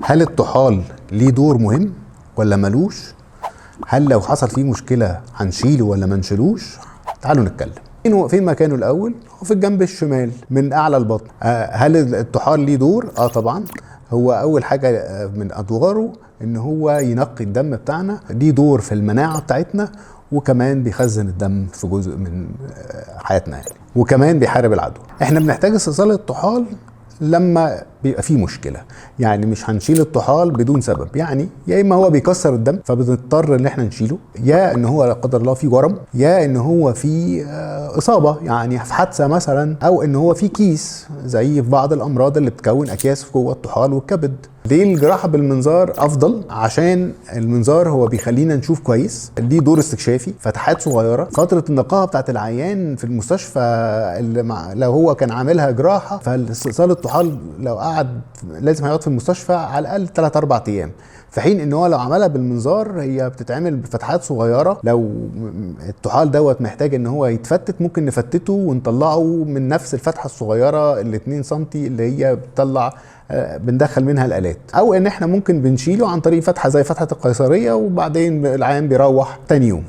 هل الطحال ليه دور مهم ولا ملوش؟ هل لو حصل فيه مشكلة هنشيله ولا ما نشيلوش؟ تعالوا نتكلم. فين مكانه الأول؟ هو في الجنب الشمال من أعلى البطن. هل الطحال ليه دور؟ طبعا. هو أول حاجة من أدواره إن هو ينقي الدم بتاعنا، ليه دور في المناعة بتاعتنا، وكمان بيخزن الدم في جزء من حياتنا يعني، وكمان بيحارب العدوى. احنا بنحتاج استئصال الطحال لما بيبقى فيه مشكله، يعني مش هنشيل الطحال بدون سبب، يعني يا اما هو بيكسر الدم فبنضطر ان احنا نشيله، يا ان هو لا قدر الله فيه ورم، يا ان هو فيه اصابه يعني في حادثه مثلا، او ان هو فيه كيس زي في بعض الامراض اللي بتكون اكياس جوه الطحال والكبد. ليه الجراحه بالمنظار افضل؟ عشان المنظار هو بيخلينا نشوف كويس، ليه دور استكشافي، فتحات صغيره. فتره النقاهه بتاعت العيان في المستشفى اللي لو هو كان عاملها جراحه، فاستئصال الطحال لو قعد لازم هيقعد في المستشفى على الاقل 3-4 ايام، في حين ان هو لو عملها بالمنظار هي بتتعمل بفتحات صغيره. لو الطحال دوت محتاج ان هو يتفتت، ممكن نفتته ونطلعه من نفس الفتحه الصغيره ال 2 سم اللي هي بتطلع بندخل منها الالات، او ان احنا ممكن بنشيله عن طريق فتحه زي فتحه القيصريه، وبعدين العيان بيروح تاني يوم.